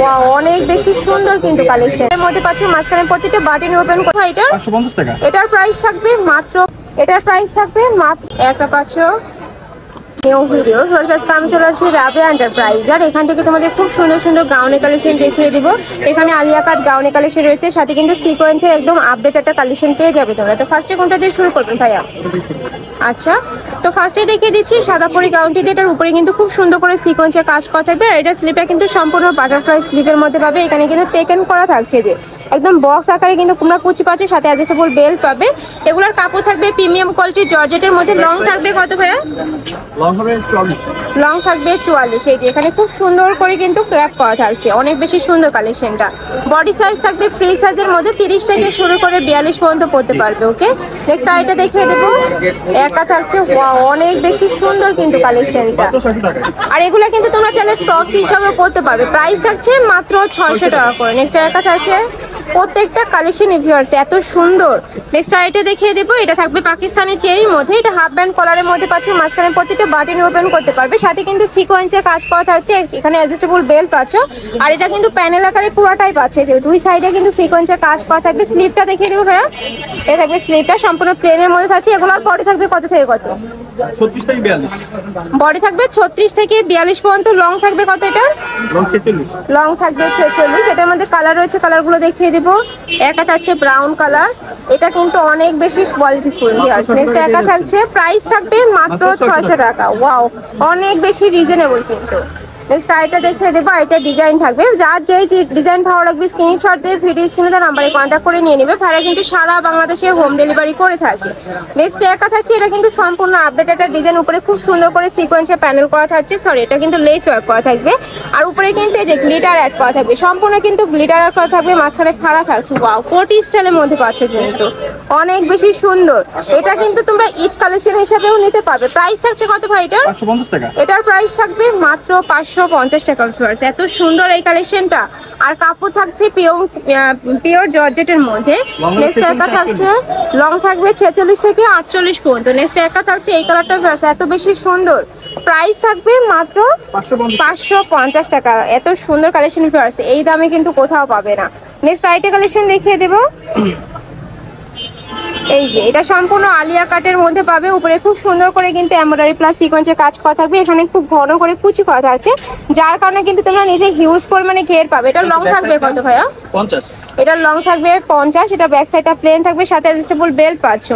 Wow, অনেক বেশি সুন্দর কিন্তু কালেকশন। এর মধ্যে পাচ্ছ মাঝখানে প্রত্যেকটা বাটন ওপেন করা। এটা 550 টাকা। এটার প্রাইস থাকবে মাত্র একটা পাচ্ছ নিউ ভিডিও। আমি চলে আসছি রাবিয়া এন্টারপ্রাইজ, আর এখান থেকে তোমাদের খুব সুন্দর সুন্দর গাউনের কালেকশন দেখিয়ে দিব। এখানে আলিয়া কাট গাউনের কালেকশন রয়েছে, সাথে কিন্তু সিকোয়েন্সের একদম আপডেট একটা কালেকশন পেয়ে যাবে তোমরা। তো ফার্স্টে কোনটা দিয়ে শুরু করবেন ভাইয়া? আচ্ছা, তো ফার্স্টে দেখিয়ে দিচ্ছি সাদাপুরি গাউনটি দিয়ে। এটার উপরে কিন্তু খুব সুন্দর করে সিকোয়েন্সের কাজ করা থাকবে, আর এটা স্লিপটা কিন্তু সম্পূর্ণ বাটারফ্লাই স্লিপের মধ্যে পাবে। এখানে কিন্তু টেকেন করা থাকছে যে একদম বক্স আকারে কিন্তু তোমরা কুচি পাচ্ছ, সাথে অ্যাডজাস্টেবল বেল্ট পাবে। এগুলোর কাপড় থাকবে প্রিমিয়াম কোয়ালিটির জর্জেটের মধ্যে। লং থাকবে কত ভাইয়া? লং হবে 44। লং থাকবে 44। এই যে এখানে খুব সুন্দর করে কিন্তু ক্র্যাপ করা থাকছে, অনেক বেশি সুন্দর কালেকশনটা। বডি সাইজ থাকবে ফ্রি সাইজের মধ্যে, 30 থেকে শুরু করে 42 পর্যন্ত পড়তে পারবে। ওকে, নেক্সট আইটা দেখিয়ে দেবো। একা থাকছে, ওয়াও, অনেক বেশি সুন্দর কিন্তু কালেকশনটা। আর এগুলা কিন্তু তোমরা চাইলে টপস হিসাবে পড়তে পারবে। প্রাইস থাকছে মাত্র 600 টাকা করে। নেক্সট একা থাকছে, প্রত্যেকটা কালেকশন ভিউয়ার্স এত সুন্দর। নেক্সট আইটা দেখিয়ে দেবো। এটা থাকবে পাকিস্তানি চেরির মধ্যে, এটা হাফ ব্যান্ড কলারের মধ্যে পাচ্ছ, মাঝখানে প্রত্যেকটা বাটন ওপেন করতে পারবে, সাথে কিন্তু সিকোয়েন্সের কাজ করা থাকছে। এখানে অ্যাডজাস্টেবল বেল্ট পাচ্ছ, আর এটা কিন্তু প্যানেল আকারে পুরোটাই পাচ্ছ। যে দুই সাইডে কিন্তু সিকোয়েন্সের কাজ করা থাকবে। স্লিপটা দেখিয়ে দেবো ভাইয়া। এটা থাকবে স্লিপটা সম্পূর্ণ প্লেনের মধ্যে থাকছে। এগুলোর বডি থাকবে কত থেকে কত? 36 থেকে 42। বডি থাকবে 36 থেকে 42 পর্যন্ত। লং থাকবে কত? এটা লং 46। লং থাকবে 46। এটার মধ্যে কালার রয়েছে, কালারগুলো দেখিয়ে দেবো। একটা থাকছে ব্রাউন কালার, এটা কিন্তু অনেক বেশি কোয়ালিটিফুল। নেক্সট একা থাকছে, প্রাইস থাকবে মাত্র 600 টাকা। ওয়াও, অনেক বেশি রিজনেবল কিন্তু। নেক্সট আইটা দেখিয়ে দেবো। আইটা ডিজাইন থাকবে, যার যেই ডিজাইন ভালো লাগবে স্ক্রিনশট দিয়ে ভিডিও স্ক্রিনে তার নাম্বারে কন্ট্যাক্ট করে নিয়ে নেবে। ভাড়া কিন্তু সারা বাংলাদেশে হোম ডেলিভারি করে থাকে। নেক্সট একা থাকছে, এটা কিন্তু সম্পূর্ণ আপডেট একটা ডিজাইন। উপরে খুব সুন্দর করে সিকোয়েন্সের প্যানেল করা থাকছে, সরি এটা কিন্তু লেস ওয়ার্ক করা থাকবে। আর উপরে কিন্তু এই যে গ্লিটার অ্যাড করা থাকবে, সম্পূর্ণ কিন্তু গ্লিটার অ্যাড করা থাকবে, মাঝখানে ফাড়া থাকছে। ওয়াও, কোটি স্টাইলের মধ্যে পাচ্ছ কিন্তু, অনেক বেশি সুন্দর। এটা কিন্তু তোমরা ঈদ কালেকশন হিসাবেও নিতে পারবে। প্রাইস থাকছে কত ভাই এটা? 550 টাকা। এটার প্রাইস থাকবে মাত্র 550 টাকা। এত সুন্দর এই কালেকশনটা। আর কাপড় থাকছে পিওর জর্জেটের মধ্যে। নেক্সট একা থাকছে, লং থাকবে 46 থেকে 48 পর্যন্ত। নেক্সট একা থাকছে এই কালারটা, এত বেশি সুন্দর। প্রাইস থাকবে মাত্র 550 টাকা। এত সুন্দর কালেকশন এই দামে কিন্তু কোথাও পাবে না। নেক্সট আইটা কালেকশন দেখিয়ে দেবো। এই যে এটা সম্পূর্ণ আলিয়া কাটের মধ্যে পাবে। উপরে খুব সুন্দর করে কিন্তু এমব্রয়ডারি প্লাস সিকোয়েন্সের কাজ করা থাকবে। এখানে খুব ঘন করে কুচি করা আছে, যার কারণে কিন্তু তোমরা নিজে হিউজ পরিমাণে ঘের পাবে। এটা লং থাকবে কত ভাইয়া? 50। এটা লং থাকবে 50। এটা ব্যাক সাইডটা প্লেন থাকবে, সাথে অ্যাডজাস্টেবল বেল্ট পাচ্ছ।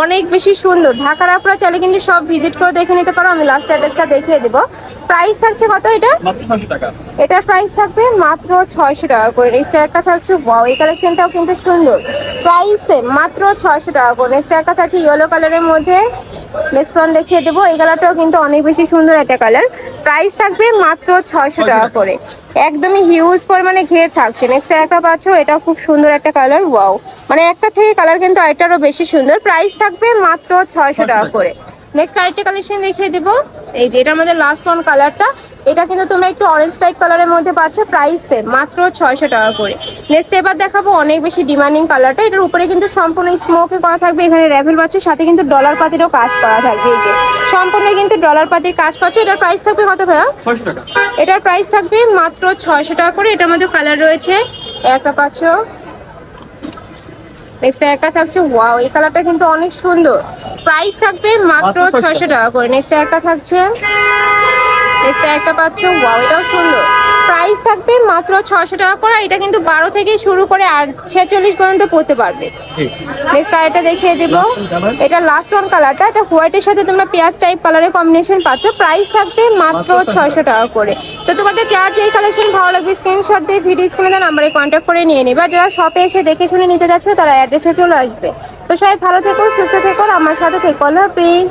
অনেক বেশি সুন্দর। ঢাকার আপনারা চাইলে কিন্তু সব ভিজিট করে দেখে নিতে পারো। আমি লাস্ট অ্যাড্রেসটা দেখিয়ে দেবো। প্রাইস থাকছে কত এটা? মাত্র 600 টাকা। এটার প্রাইস থাকবে মাত্র 600 টাকা করে। নেক্সট একটা থাকছে, ওয়াও, এই কালেকশনটাও কিন্তু সুন্দর। প্রাইসে মাত্র 600 টাকা করে। নেক্সট একটা থাকছে ইয়েলো কালারের মধ্যে। নেক্সট ওয়ান দেখিয়ে দেবো। এই কালারটাও কিন্তু অনেক বেশি সুন্দর একটা কালার। প্রাইস থাকবে মাত্র 600 টাকা করে। একদমই হিউজ পরিমাণে ঘের থাকছে। নেক্সট একটা পাচ্ছ, এটাও খুব সুন্দর একটা কালার। ওয়াও, মানে একটা থেকে কালার কিন্তু আরেকটারও বেশি সুন্দর। প্রাইস থাকবে মাত্র 600 টাকা করে। নেক্সট আরেকটা কালেকশন দেখিয়ে দেবো। এই যে এটার মধ্যে লাস্ট ওয়ান কালারটা, এটা কিন্তু তোমরা একটু অরেঞ্জ টাইপ কালারের মধ্যে পাচ্ছ। প্রাইস মাত্র 600 টাকা করে। নেক্সট এবার দেখাবো অনেক বেশি ডিমান্ডিং কালারটা। এটার উপরে কিন্তু সম্পূর্ণ স্মোকে করা থাকবে। এখানে র্যাভেল পাচ্ছ, সাথে কিন্তু ডলার পাতিরও কাজ করা থাকবে। এই যে সম্পূর্ণ কিন্তু ডলার পাতির কাজ পাচ্ছ। এটার প্রাইস থাকবে কত ভাইয়া? 600 টাকা। এটার প্রাইস থাকবে মাত্র 600 টাকা করে। এটার মধ্যে কালার রয়েছে, একটা পাচ্ছ। নেক্সট একটা থাকছে, ওয়াও, এই কালারটা কিন্তু অনেক সুন্দর। প্রাইস থাকবে মাত্র 600 টাকা করে। নেক্সট একটা থাকছে, নেক্সট একটা পাচ্ছ, ওয়াও, এটাও সুন্দর। প্রাইস থাকবে মাত্র 600 টাকা করে। এটা কিন্তু 12 থেকে শুরু করে 46 পর্যন্ত পড়তে পারবে। নেক্সট আরেকটা দেখিয়ে দিব। এটা লাস্ট ওয়ান কালারটা, এটা হোয়াইটের সাথে তোমরা পেঁয়াজ টাইপ কালারের কম্বিনেশন পাচ্ছ। প্রাইস থাকবে মাত্র 600 টাকা করে। তো তোমাদের যার যেই কালেকশন ভালো লাগবে স্ক্রিনশট দিয়ে ভিডিও স্ক্রিনে দেওয়া নাম্বারে কন্ট্যাক্ট করে নিয়ে নেবা। যারা শপে এসে দেখে শুনে নিতে যাচ্ছ তারা অ্যাড্রেসে চলে আসবে। তো সবাই ভালো থেকো, সুস্থ থেকো, আমার সাথে থেকো। আল্লাহ হাফেজ।